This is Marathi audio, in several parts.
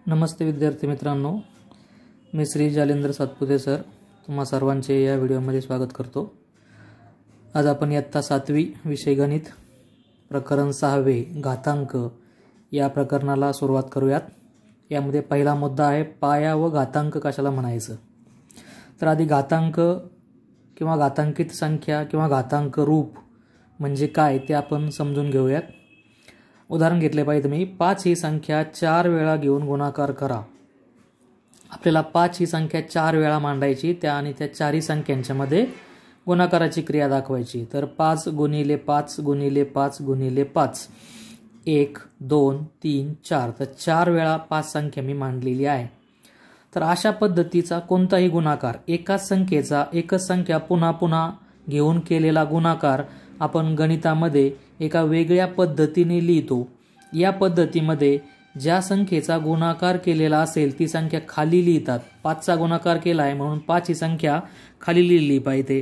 नमस्ते विद्यार्थी मित्रांनो, मी श्री जालेंद्र सातपुते सर तुम्हा सर्वांचे या व्हिडिओमध्ये स्वागत करतो। आज आपण इयत्ता 7वी विषय गणित प्रकरण 6वे घातांक या प्रकरणाला सुरुवात करूयात। यामध्ये पहिला मुद्दा आहे पाया व घातांक कशाला म्हणायचं। तर आधी घातांक किंवा घातांकित संख्या किंवा घातांक रूप म्हणजे काय ते आपण समजून घेऊयात। उदाहरण घेतले पाहिजे तुम्ही 5 ही संख्या 4 वेळा घेऊन गुणाकार करा। आपल्याला 5 ही संख्या 4 वेळा मांडायची आणि त्या चारही संख्यांच्या मध्ये गुणाकाराची क्रिया दाखवायची। तर 5 गुणिले 5 गुणिले 5 गुणिले 5 1 2 3 4 तर 4 वेळा 5 संख्या मी मांडलेली आहे। तर अशा पद्धतीचा कोणताही गुणाकार एकाच संख्येचा एकच संख्या पुन्हा पुन्हा घेऊन केलेला गुणाकार आपण गणितामध्ये एका वेगळ्या पद्धतीने लिहितो। या पद्धतीमध्ये ज्या संख्येचा गुणाकार केलेला असेल ती संख्या खाली लिहितात। 5 चा गुणाकार केला आहे म्हणून 5 ही संख्या खाली लिहिली पाहिजे।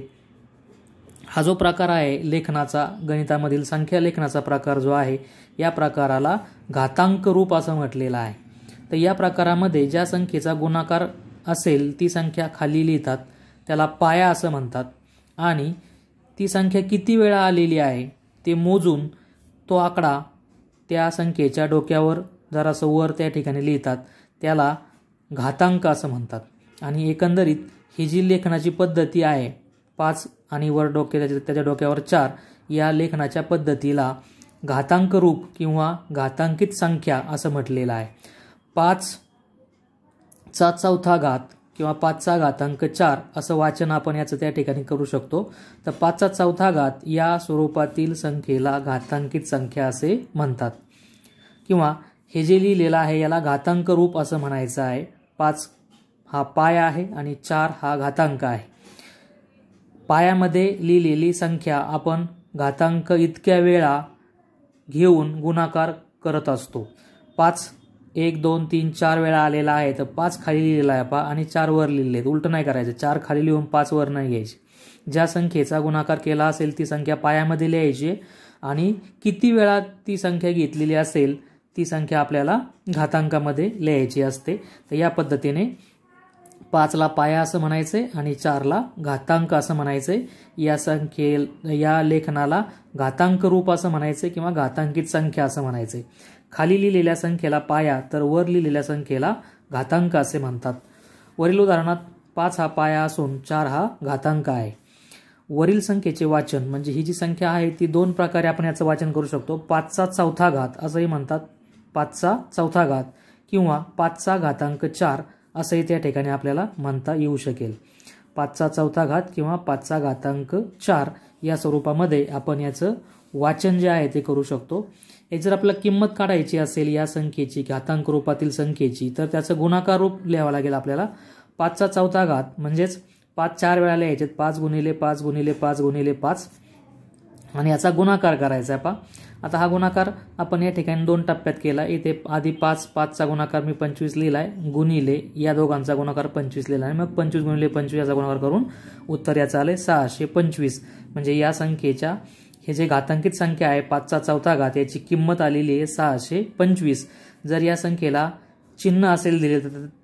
हा जो प्रकार आहे लेखनाचा, गणितामधील संख्या लेखनाचा प्रकार जो आहे या प्रकाराला घातांक रूप असं म्हटलेलं आहे। तर या प्रकारामध्ये ज्या संख्येचा गुणाकार असेल ती संख्या खाली लिहितात, त्याला पाया असं म्हणतात। आणि ती संख्या किती वेळा आलेली आहे ते मोजून तो आकडा त्या संख्येच्या डोक्यावर जरासं वर त्या ठिकाणी लिहितात, त्याला घातांक असं म्हणतात। आणि एकंदरीत ही जी लेखनाची पद्धती आहे 5 आणि वर त्याच्या डोक्यावर 4 या लेखनाच्या पद्धतीला घातांक रूप किंवा घातांकित संख्या असं म्हटलेलं आहे। 5 चा चौथा घात किंवा 5 चा घातांक 4 असं वाचन आपण याचं त्या ठिकाणी करू शकतो। तर 5 चा चौथा घात या स्वरूपातील संख्येला घातांकित संख्या असे म्हणतात। किंवा हे जे लिहिलेलं आहे याला घातांक रूप असं म्हणायचं आहे। 5 हा पाया आहे आणि 4 हा घातांक आहे। पायामध्ये लिहिलेली संख्या आपण घातांक इतक्या वेळा घेऊन गुणाकार करत असतो। 5 1 2 3 4 वेळा आलेला आहे तर 5 खाली लिहिलेला आहे आणि 4 वर लिहिलेत। उलट नाही करायचं, 4 खाली लिहून 5 वर नाही घ्यायचे। ज्या संख्येचा गुणाकार केला असेल ती संख्या पायामध्ये लिहायची आणि किती वेळा ती संख्या घेतलेली असेल ती संख्या आपल्याला घातांकामध्ये लिहायची असते। तर या पद्धतीने 5 ला पाया असं म्हणायचे आणि 4 ला घातांक असं म्हणायचे। या लेखनाला घातांक रूप असं म्हणायचे किंवा घातांकित संख्या असं म्हणायचे। खाली लिहिलेल्या संख्येला पाया तर वर लिहिलेल्या संख्येला घातांक असे म्हणतात। वरील उदाहरणात 5 हा पाया असून 4 हा घातांक आहे। वरील संख्येचे वाचन म्हणजे ही जी संख्या आहे ती दोन प्रकारे आपण याचं वाचन करू शकतो। 5 चा चौथा घात असंही म्हणतात, 5 चा चौथा घात किंवा 5 चा घातांक 4 असंही त्या ठिकाणी आपल्याला म्हणता येऊ शकेल। 5 चा चौथा घात किंवा 5 चा घातांक 4 या स्वरूपामध्ये आपण याचं वाचन जे आहे ते करू शकतो। एक जर आपल्याला किंमत काढायची असेल या संख्येची, घातांक रूपातील संख्येची, तर त्याचं गुणाकार रूप लिहावं लागेल आपल्याला। 5 चा चौथा घात म्हणजेच 5 4 वेळा लिहायचे, 5 गुणिले 5 गुणिले 5 गुणिले 5 आणि याचा गुणाकार करायचा आहे। आता हा गुणाकार आपण या ठिकाणी 2 टप्प्यात केला। इथे आधी 5 चा गुणाकार मी 25 लिहिलाय, गुणिले या दोघांचा गुणाकार 25 लिहिला आहे, मग 25 गुणिले 25 याचा गुणाकार करून उत्तर याचं आले 625। म्हणजे या संख्येच्या हे जे घातांकित संख्या आहे 5 चा चौथा घात याची किंमत आलेली आहे 625। जर या संख्येला चिन्ह असेल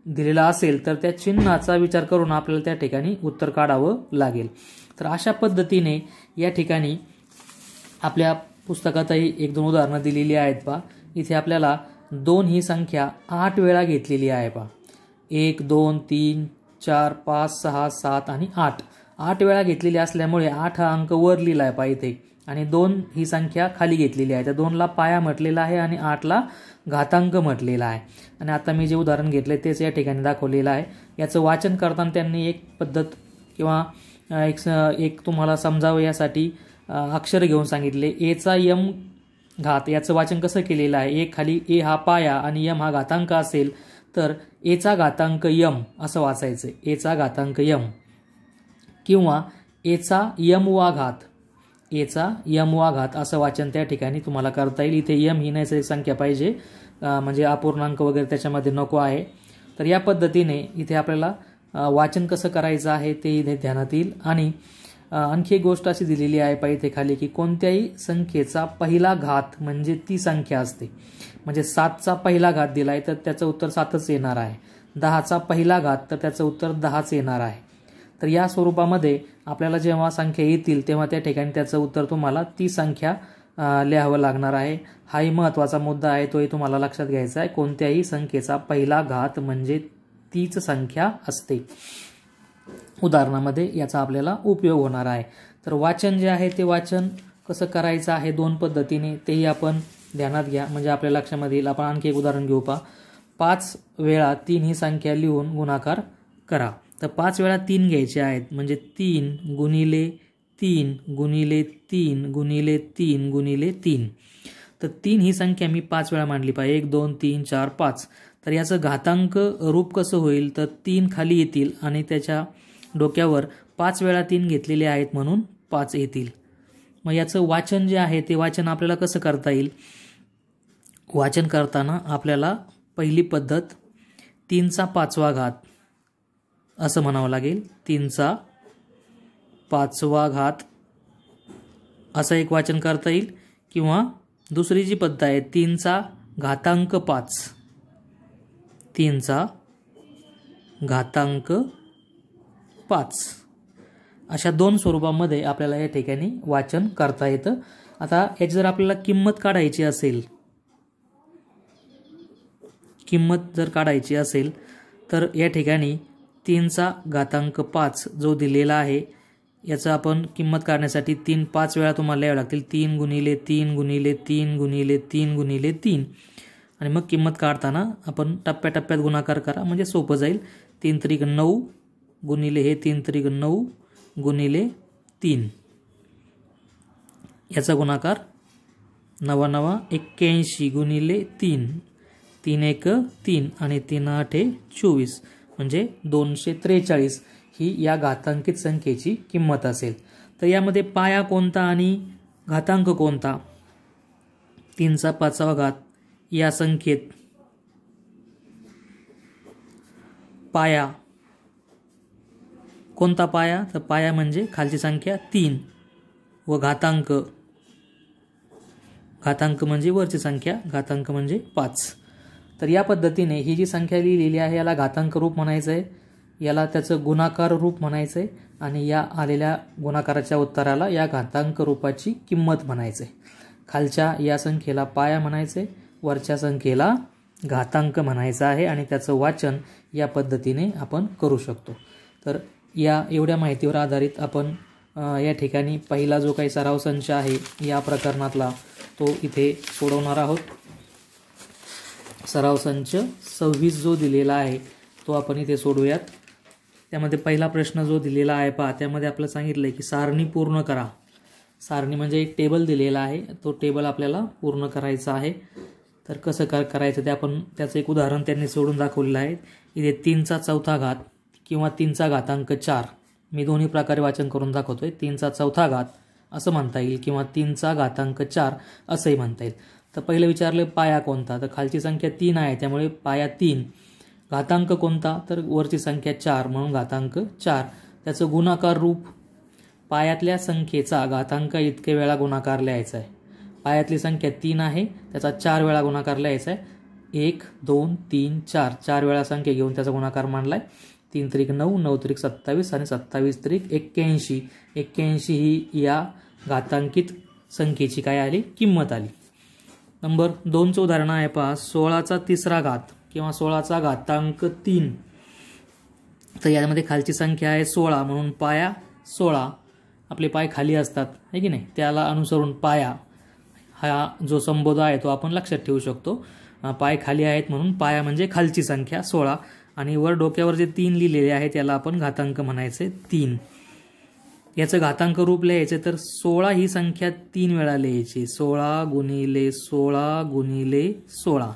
दिलेलं असेल तर त्या चिन्हाचा विचार करून आपल्याला त्या ठिकाणी उत्तर काढावं लागेल। तर अशा पद्धतीने या ठिकाणी आपल्या पुस्तकातही 1-2 उदाहरणं दिलेली आहेत। इथे आपल्याला 2 ही संख्या 8 वेळा घेतलेली आहे। 1 2 3 4 5 6 7 आणि 8 वेळा घेतलेली असल्यामुळे 8 हा अंक वर लिहिला आहे इथे आणि 2 ही संख्या खाली घेतलेली आहे। त्या 2 ला पाया म्हटलेला आहे आणि 8 ला घातांक म्हटलेला आहे। आणि आता मी जे उदाहरण घेतले तेच या ठिकाणी दाखवलेलं आहे। याचं वाचन करताना त्यांनी एक पद्धत किंवा एक तुम्हाला समजावं यासाठी अक्षर घेऊन सांगितले। ए चा यम घात याचं वाचन कसं केलेलं आहे, ए खाली ए हा पाया आणि यम हा घातांक असेल तर ए चा घातांक यम असं वाचायचं, ए चा घातांक यम। किंवा ए चा यम वा घात, ए चा यम वा घात असं वाचन त्या ठिकाणी तुम्हाला करता येईल। इथे यम ही नैसर्गिक संख्या पाहिजे, म्हणजे अपूर्णांक वगैरे त्याच्यामध्ये नको आहे। तर या पद्धतीने इथे आपल्याला वाचन कसं करायचं आहे ते इथे ध्यानात येईल। आणि आणखी एक गोष्ट अशी दिलेली आहे इथे खाली की कोणत्याही संख्येचा पहिला घात म्हणजे ती संख्या असते। म्हणजे 7चा पहिला घात दिलाय तर त्याचं उत्तर 7च येणार आहे. 10चा पहिला घात तर त्याचं उत्तर 10च येणार आहे. तर या स्वरूपामध्ये आपल्याला जेव्हा संख्या येतील तेव्हा त्या ठिकाणी त्याचं उत्तर तुम्हाला ती संख्या लिहावं लागणार आहे. हाही महत्त्वाचा मुद्दा आहे, तोही तुम्हाला लक्षात घ्यायचा आहे. कोणत्याही संख्येचा पहिला घात म्हणजे तीच संख्या असते. उदाहरणामध्ये याचा आपल्याला उपयोग होणार आहे. तर वाचन जे आहे ते वाचन कसं करायचं आहे 2 पद्धतीने, तेही आपण ध्यानात घ्या म्हणजे आपल्या लक्षामध्ये येईल. आपण आणखी एक उदाहरण घेऊ पहा. 5 वेळा 3 ही संख्या लिहून गुणाकार करा. तर 5 वेळा 3 घ्यायचे आहेत म्हणजे 3 गुणिले 3 गुणिले 3 गुणिले 3 गुणिले 3. तर 3 ही संख्या मी 5 वेळा मांडली पाहिजे. 1 2 3 4 5. तर याचं घातांक रूप कसं होईल तर 3 खाली येतील आणि त्याच्या डोक्यावर 5 वेळा 3 घेतलेले आहेत म्हणून 5 येतील. मग याचं वाचन जे आहे ते वाचन आपल्याला कसं करता येईल. वाचन करताना आपल्याला पहिली पद्धत 3चा 5वा घात असं म्हणावं लागेल. 3चा 5वा घात असं एक वाचन करता येईल. किंवा दुसरी जी पद्धत आहे 3चा घातांक 5. 3चा घातांक 5 अशा 2 स्वरूपामध्ये आपल्याला या ठिकाणी वाचन करता येतं. आता याची जर आपल्याला किंमत काढायची असेल तर या ठिकाणी 3चा घातांक 5 जो दिलेला आहे याचं आपण किंमत काढण्यासाठी 3 5 वेळा तुम्हाला लिहावे लागतील. 3 गुणिले 3 गुणिले 3 गुणिले 3 गुणिले 3 आणि मग किंमत काढताना आपण टप्प्याटप्प्यात गुणाकार करा म्हणजे सोपं जाईल. 3 त्रिक 9 गुणिले हे 3 त्रिक 9 गुणिले 3 याचा गुणाकार 9 9 81 गुणिले 3 3 1 3 आणि 3 8 24 म्हणजे 243 ही या घातांकित संख्येची किंमत असेल. तर यामध्ये पाया कोणता आणि घातांक कोणता. 3चा 5वा घात या संख्येत पाया कोणता पाया तर पाया म्हणजे खालची संख्या 3 व घातांक म्हणजे वरची संख्या घातांक म्हणजे 5. तर या पद्धतीने ही जी संख्या लिहिलेली आहे याला घातांक रूप म्हणायचं आहे, याला त्याचं गुणाकार रूप म्हणायचं आहे आणि या आलेल्या गुणाकाराच्या उत्तराला या घातांक रूपाची किंमत म्हणायचं आहे. खालच्या या संख्येला पाया म्हणायचं आहे, वरच्या संख्येला घातांक म्हणायचं आहे आणि त्याचं वाचन या पद्धतीने आपण करू शकतो. तर या एवढ्या माहितीवर आधारित आपण या ठिकाणी पहिला जो काही सराव संच आहे या प्रकरणातला तो इथे सोडवणार आहोत. सराव संच 26 जो दिलेला आहे तो आपण इथे सोडवूयात. त्यामध्ये पहिला प्रश्न जो दिलेला आहे पहा, त्यामध्ये आपल्याला सांगितलं आहे की सारणी पूर्ण करा. सारणी म्हणजे एक टेबल दिलेला आहे, तो टेबल आपल्याला पूर्ण करायचा आहे. तर कसं करायचं ते आपण त्याचं एक उदाहरण त्यांनी सोडून दाखवलेलं आहे. इथे 3चा 4था घात किंवा 3चा घातांक 4 मी दोन्ही प्रकारे वाचन करून दाखवतोय. 3चा 4था घात असं म्हणता येईल किंवा 3चा घातांक 4 असंही म्हणता येईल. तर पहिलं विचारले पाया कोणता, तर खालची संख्या 3 आहे त्यामुळे पाया 3. घातांक कोणता तर वरची संख्या 4 म्हणून घातांक 4. त्याचं गुणाकार रूप पायातल्या संख्येचा घातांक इतके वेळा गुणाकार लिहायचा आहे. पायातली संख्या 3 आहे त्याचा 4 वेळा गुणाकार लिहायचा आहे. 1 2 3 4 4 वेळा संख्या घेऊन त्याचा गुणाकार मांडलाय. 3 त्रिक 9 9 त्रिक 27 आणि 27 त्रिक 81. 81 ही या घातांकित संख्येची काय आली किंमत आली. नंबर 2चं उदाहरण आहे पहा. 16चा 3रा घात किंवा 16चा घातांक 3. तर यामध्ये खालची संख्या आहे 16 म्हणून पाया 16. आपले पाय खाली असतात आहे की नाही, त्याला अनुसरून पाया हा जो संबोध आहे तो आपण लक्षात ठेवू शकतो. पाय खाली आहेत म्हणून पाया म्हणजे खालची संख्या 16 आणि वर डोक्यावर जे 3 लिहिलेले आहे त्याला आपण घातांक म्हणायचे 3. याचं घातांक रूप लिहायचं तर 16 ही संख्या 3 वेळा लिहायची. 16 गुणिले 16 गुणिले 16.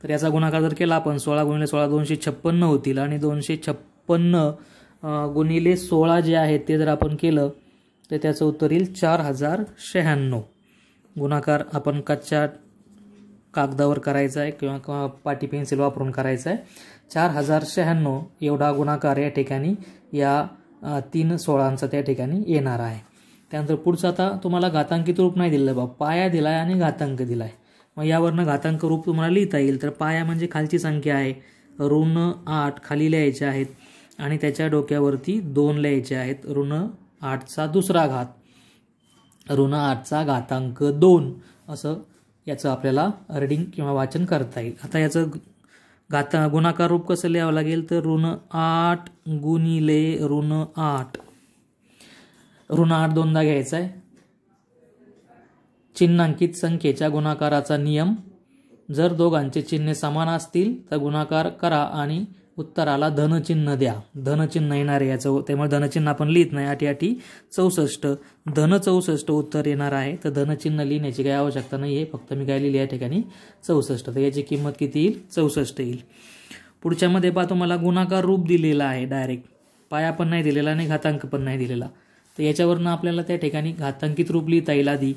तर याचा गुणाकार जर केला आपण 16 गुणिले 16 256 होतील आणि 256 गुणिले 16 जे आहे ते जर आपण केलं तर त्याचं उत्तर येईल 4096. गुणाकार आपण कच्च्या कागदावर करायचा आहे किंवा पाटी पेन्सिल वापरून करायचा आहे. 4096 एवढा गुणाकार या ठिकाणी या 3 16चा त्या ठिकाणी येणार आहे. त्यानंतर पुढचं आता तुम्हाला घातांकित रूप नाही दिलं बा, पाया दिलाय आणि घातांक दिलाय. मग यावरनं घातांक रूप तुम्हाला लिहिता येईल. तर पाया म्हणजे खालची संख्या आहे, ऋण 8 खाली लिहायचे आहेत आणि त्याच्या डोक्यावरती 2 लिहायचे आहेत. ऋण 8चा दुसरा घात, ऋण 8चा घातांक 2 असं याचं आपल्याला रीडिंग किंवा वाचन करता येईल. आता याचं गुणाकार रूप कसं लिहावं लागेल तर ऋण 8 गुणिले ऋण 8. ऋण 8 दोनदा घ्यायचा आहे. चिन्हांकित संख्येच्या गुणाकाराचा नियम, जर दोघांचे चिन्हे समान असतील तर गुणाकार करा आणि उत्तराला धनचिन्ह द्या. धनचिन्ह येणार आहे याचं, त्यामुळे धनचिन्ह आपण लिहित नाही. 8 64 धन 64 उत्तर येणार आहे. तर धनचिन्ह लिहिण्याची काही आवश्यकता नाही आहे, फक्त मी काय लिहिली या ठिकाणी 64. तर याची किंमत किती येईल? 64 येईल. पुढच्यामध्ये पहा तुम्हाला गुणाकार रूप दिलेला आहे, डायरेक्ट पाया पण नाही दिलेला आणि घातांक पण नाही दिलेला. तर याच्यावरनं आपल्याला त्या ठिकाणी घातांकित रूप लिहिता येईल. आधी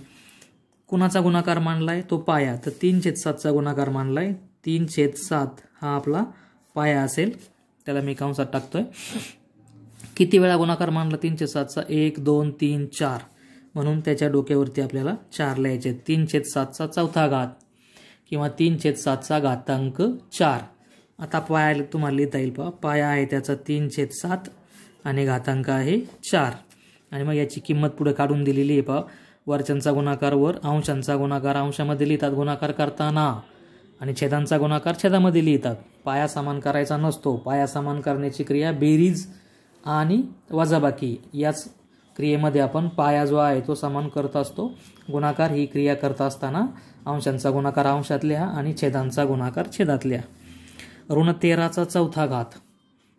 कुणाचा गुणाकार मानलाय? तो पाया. तर 3/7चा गुणाकार मानलाय. 3/7 हा आपला पाया असेल, त्याला मी कंसात टाकतोय. किती वेळा गुणाकार मानला 3/7चा? 1 2 3 4, म्हणून त्याच्या डोक्यावरती आपल्याला 4 लिहायचे. 3/7चा चौथा घात किंवा 3/7चा घातांक 4. आता पाया तुम्हाला लिहिता येईल. पहा पाया आहे त्याचा 3/7 आणि घातांक आहे 4. आणि मग याची किंमत पुढे काढून दिलेली आहे. पहा वरच्यांचा गुणाकार वर, अंशांचा गुणाकार अंशामध्ये लिहितात गुणाकार करताना, आणि छेदांचा गुणाकार छेदामध्ये लिहितात. पाया समान करायचा नसतो. पाया समान करण्याची क्रिया बेरीज आणि वजाबाकी याच क्रियेमध्ये आपण पाया जो आहे तो समान करत असतो. गुणाकार ही क्रिया करत असताना अंशांचा गुणाकार अंशात लिहा आणि छेदांचा गुणाकार छेदात लिहा. ऋण 13चा चौथा घात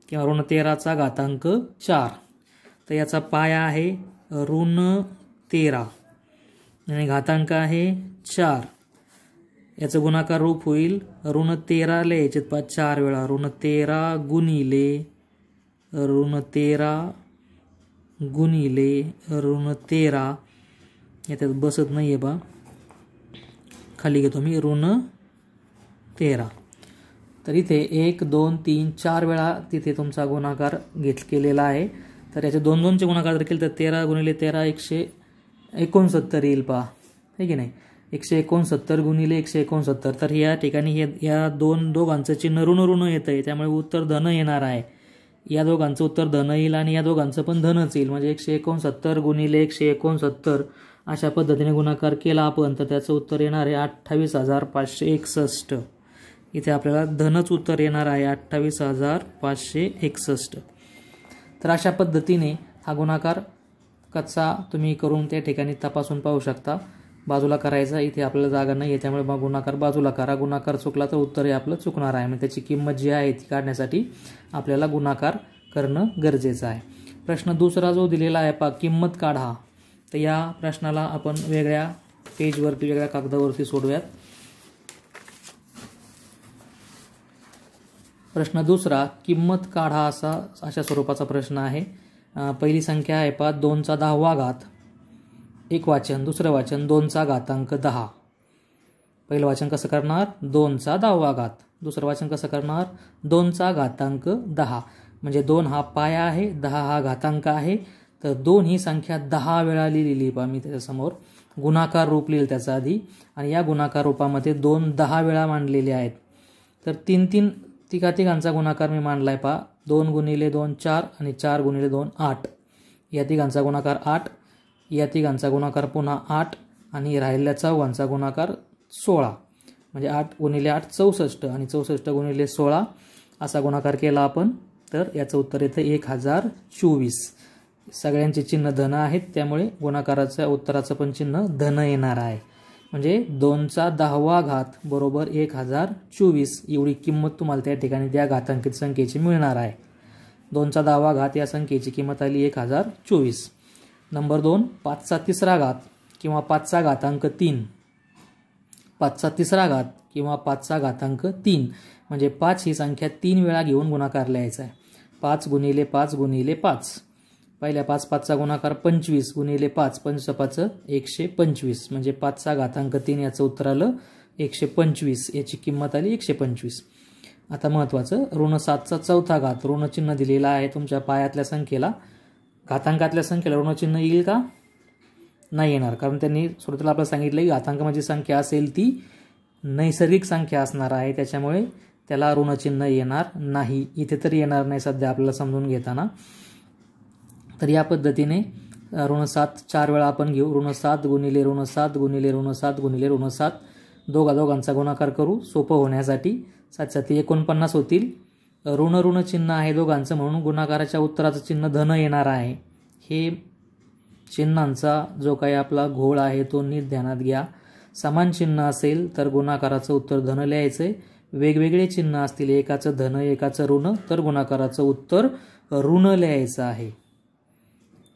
किंवा ऋण 13चा घातांक 4. तर याचा पाया आहे ऋण 13 आणि घातांक आहे 4. याचं गुणाकार रूप होईल ऋण 13 लिहायचे 4 वेळा. ऋण 13 गुणिले ऋण 13 गुणिले ऋण 13. याच्यात बसत नाही आहे बा, खाली घेतो मी ऋण 13. तर इथे 1 2 3 4 वेळा तिथे तुमचा गुणाकार केलेला आहे. तर याचे 2 2चे गुणाकार जर केले तर 13 गुणिले 13 169 येईल. पहा आहे की नाही? 169 गुणिले 169. तर या ठिकाणी या दोघांचं चिन्ह ऋण ऋण येतं आहे, त्यामुळे उत्तर धन येणार आहे. या दोघांचं उत्तर धन येईल आणि या दोघांचं पण धनच येईल. म्हणजे 169 गुणिले 169 अशा पद्धतीने गुणाकार केला आपण तर त्याचं उत्तर येणार आहे 28,561. इथे आपल्याला धनच उत्तर येणार आहे 28,561. तर अशा पद्धतीने हा गुणाकार कच्चा तुम्ही करून त्या ठिकाणी तपासून पाहू शकता. बाजूला करायचा, इथे आपल्याला जागा नाही आहे त्यामुळे मग गुणाकार बाजूला करा. गुणाकार चुकला तर उत्तर हे आपलं चुकणार आहे. मग त्याची किंमत जी आहे ती काढण्यासाठी आपल्याला गुणाकार करणं गरजेचं आहे. प्रश्न दुसरा जो दिलेला आहे पहा, किंमत काढा. तर या प्रश्नाला आपण वेगळ्या पेजवरती वेगळ्या कागदावरती सोडूयात. प्रश्न दुसरा, किंमत काढा अशा स्वरूपाचा प्रश्न आहे. पहिली संख्या आहे पहा 2चा 10वा घात. एक वाचन, दुसरं वाचन 2चा घातांक 10. पहिलं वाचन कसं करणार? 2चा 10वा घात. दुसरं वाचन कसं करणार? 2चा घातांक 10. म्हणजे 2 हा पाया आहे, 10 हा घातांक आहे. तर 2 ही संख्या 10 वेळा लिहिलेली पहा मी त्याच्यासमोर. गुणाकार रूप लिहिलं त्याचा आधी आणि या गुणाकार रूपामध्ये 2 10 वेळा मांडलेले आहेत. तर 3 तिघांचा गुणाकार मी मांडलाय पहा. 2 गुणिले 2 4 आणि 4 गुणिले 2 8. या तिघांचा गुणाकार 8. या तिघांचा गुणाकार पुन्हा 8 आणि राहिलेल्या चौघांचा गुणाकार 16. म्हणजे 8 गुणिले 8 64 आणि 64 गुणिले 16 असा गुणाकार केला आपण. तर याचं उत्तर येतं 1024. सगळ्यांचे चिन्ह धन आहेत त्यामुळे गुणाकाराच्या उत्तराचं पण चिन्ह धन येणार आहे. म्हणजे 2चा 10वा घात बरोबर 1024 एवढी किंमत तुम्हाला त्या ठिकाणी त्या घातांकित संख्येची मिळणार आहे. 2चा 10वा घात या संख्येची किंमत आली 1024. नंबर 2, 5चा तिसरा घात किंवा 5चा घातांक 3. 5चा तिसरा घात किंवा 5चा घातांक 3 म्हणजे 5 ही संख्या 3 वेळा घेऊन गुणाकार लिहायचा आहे. 5 गुणिले 5 गुणिले 5. पहिल्या 5चा गुणाकार 25 गुणिले 5 5 125 म्हणजे 5चा घातांक 3 याचं उत्तर आलं 125. याची किंमत आली 125. आता महत्त्वाचं ऋण 7चा चौथा घात. ऋण चिन्ह दिलेला आहे तुमच्या पायातल्या संख्येला. घातांकातल्या संख्येला ऋण चिन्ह येईल का? नाही येणार, कारण त्यांनी सुरुवातीला आपल्याला सांगितलं की घातांक म्हणजे संख्या असेल ती नैसर्गिक संख्या असणार आहे, त्याच्यामुळे त्याला ऋणचिन्ह येणार नाही. इथे तरी येणार नाही सध्या आपल्याला समजून घेताना. तर या पद्धतीने ऋण 7 4 वेळा आपण घेऊ. ऋण 7 गुणिले ऋण 7 गुणिले ऋण 7 गुणिले ऋण 7 दोघांचा गुणाकार करू सोपं होण्यासाठी. 7 7 49 होतील. ऋण ऋण चिन्ह आहे दोघांचं म्हणून गुणाकाराच्या उत्तराचं चिन्ह धन येणार आहे. हे चिन्हांचा जो काही आपला घोळ आहे तो नीट ध्यानात घ्या. समान चिन्ह असेल तर गुणाकाराचं उत्तर धन लिहायचंय. वेगवेगळे चिन्ह असतील, एकाचं धन एकाचं ऋण, तर गुणाकाराचं उत्तर ऋण लिहायचं आहे.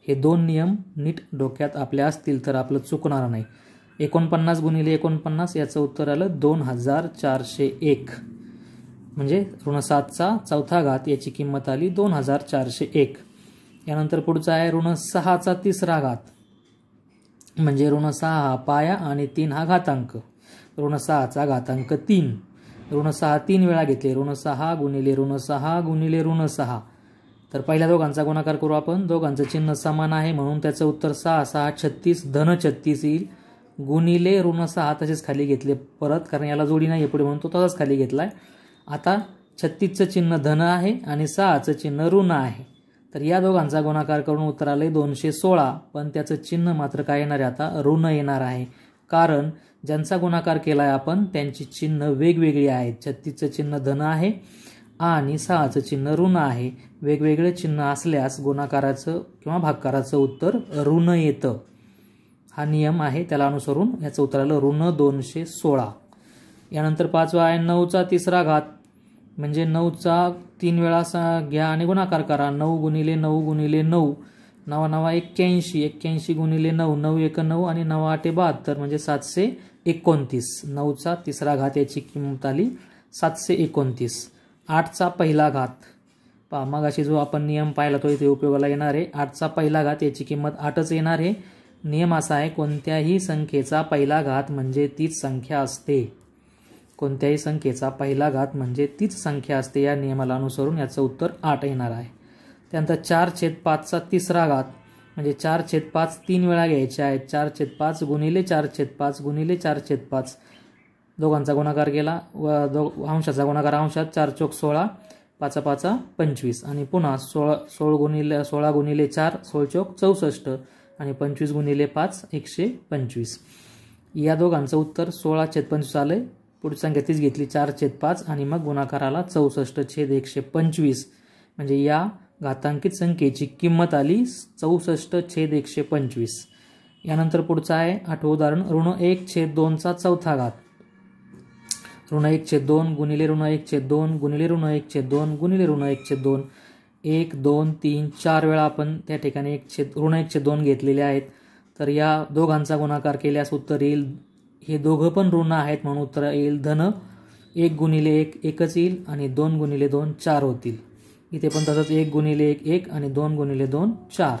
हे दोन नियम नीट डोक्यात आपल्या असतील तर आपलं चुकणार नाही. 49 गुणिले 49 याचं उत्तर आलं 2401. म्हणजे ऋण 7चा चौथा घात याची किंमत आली 2401. यानंतर पुढचा आहे ऋण 6चा तिसरा घात. म्हणजे ऋण 6 हा पाया आणि 3 हा घातांक. ऋण 6चा घातांक 3. ऋण 6 3 वेळा घेतले. ऋण 6 गुणिले ऋण 6 गुणिले ऋण 6. तर पहिल्या दोघांचा गुणाकार करू आपण. दोघांचं चिन्ह समान आहे म्हणून त्याचं उत्तर 6 6 36 धन 36 येईल. गुणिले ऋण 6 तसेच खाली घेतले परत, कारण याला जोडी नाही पुढे म्हणून तो तसाच खाली घेतलाय. आता 36चं चिन्ह धन आहे आणि 6चं चिन्ह ऋण आहे. तर या दोघांचा गुणाकार करून उत्तर आले 216. पण त्याचं चिन्ह मात्र काय येणार आहे आता ऋण येणार आहे. कारण ज्यांचा गुणाकार केलाय आपण त्यांची चिन्ह वेगवेगळी आहेत. 36चं चिन्ह धन आहे आणि 6चं चिन्ह ऋण आहे. वेगवेगळे चिन्ह असल्यास गुणाकाराचं किंवा भागाकाराचं उत्तर ऋण येतं. हा नियम आहे, त्याला अनुसरून याचं उत्तर आलं ऋण 216. यानंतर पाचवा आहे 9चा तिसरा घात. म्हणजे 9चा 3 वेळा घ्या आणि गुणाकार करा. 9 गुणिले 9 गुणिले 9 9 9 81. 81 गुणिले 9 9 1 9 आणि 9 8 72 म्हणजे 729. 9चा तिसरा घात याची किंमत आली 729. 8चा पहिला घात. पहा मगाशी जो आपण नियम पाहिला तो इथे उपयोगाला येणार आहे. 8चा पहिला घात याची किंमत 8च येणार आहे. नियम असा आहे कोणत्याही संख्येचा पहिला घात म्हणजे तीच संख्या असते. कोणत्याही संख्येचा पहिला घात म्हणजे तीच संख्या असते. या नियमाला अनुसरून याचं उत्तर 8 येणार आहे. त्यानंतर 4/5चा तिसरा घात. म्हणजे 4/5 3 वेळा घ्यायचे आहेत. 4/5 गुणिले 4/5 गुणिले 4/5 दोघांचा गुणाकार केला व अंशाचा गुणाकार अंशात 4 चोक 16 5 5 25 आणि पुन्हा 16 गुणिले 4 16 चोक 64 आणि 25 गुणिले 5 125. या दोघांचं उत्तर 16/25 आलंय. पुढची संख्या तीच घेतली 4/5 आणि मग गुणाकाराला 64/125. म्हणजे या घातांकित संख्येची किंमत आली 64/125. यानंतर पुढचं आहे 8वं उदाहरण ऋण 1/2चा चौथा घात. ऋण 1/2 गुणिले ऋण 1/2 गुणिले ऋण 1/2 गुणिले ऋण 1/2 1 2 3 4 वेळा आपण त्या ठिकाणी ऋण 1/2 घेतलेले आहेत. तर या दोघांचा गुणाकार केल्यास उत्तर येईल. हे दोघं पण ऋण आहेत म्हणून उत्तर येईल धन. 1 गुणिले 1 1च येईल आणि 2 गुणिले 2 4 होतील. इथे पण तसंच 1 गुणिले 1 1 आणि 2 गुणिले 2 4.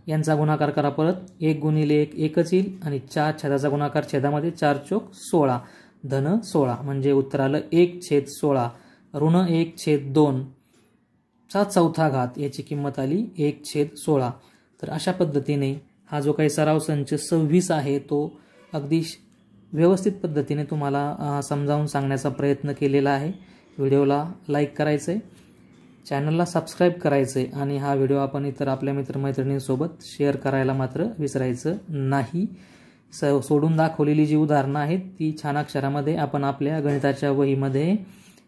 यांचा गुणाकार करा परत. 1 गुणिले 1 1च येईल आणि 4 छेदाचा गुणाकार छेदामध्ये 4 चोक 16 धन 16. म्हणजे उत्तर आलं 1/16. ऋण 1/2 चा चौथा घात याची किंमत आली 1/16. तर अशा पद्धतीने हा जो काही सराव संच 26 आहे तो अगदी व्यवस्थित पद्धतीने तुम्हाला समजावून सांगण्याचा प्रयत्न केलेला आहे. व्हिडिओला लाईक करायचं आहे, चॅनलला सबस्क्राईब करायचं आहे आणि हा व्हिडिओ आपण इतर आपल्या मित्रमैत्रिणींसोबत शेअर करायला मात्र विसरायचं नाही. सोडून दाखवलेली जी उदाहरणं आहेत ती छान अक्षरामध्ये आपण आपल्या गणिताच्या वहीमध्ये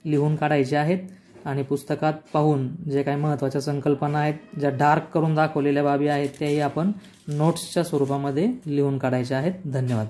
लिहून काढायची आहेत आणि पुस्तकात पाहून जे काही महत्त्वाच्या संकल्पना आहेत, ज्या डार्क करून दाखवलेल्या बाबी आहेत त्याही आपण नोट्सच्या स्वरूपामध्ये लिहून काढायच्या आहेत. धन्यवाद.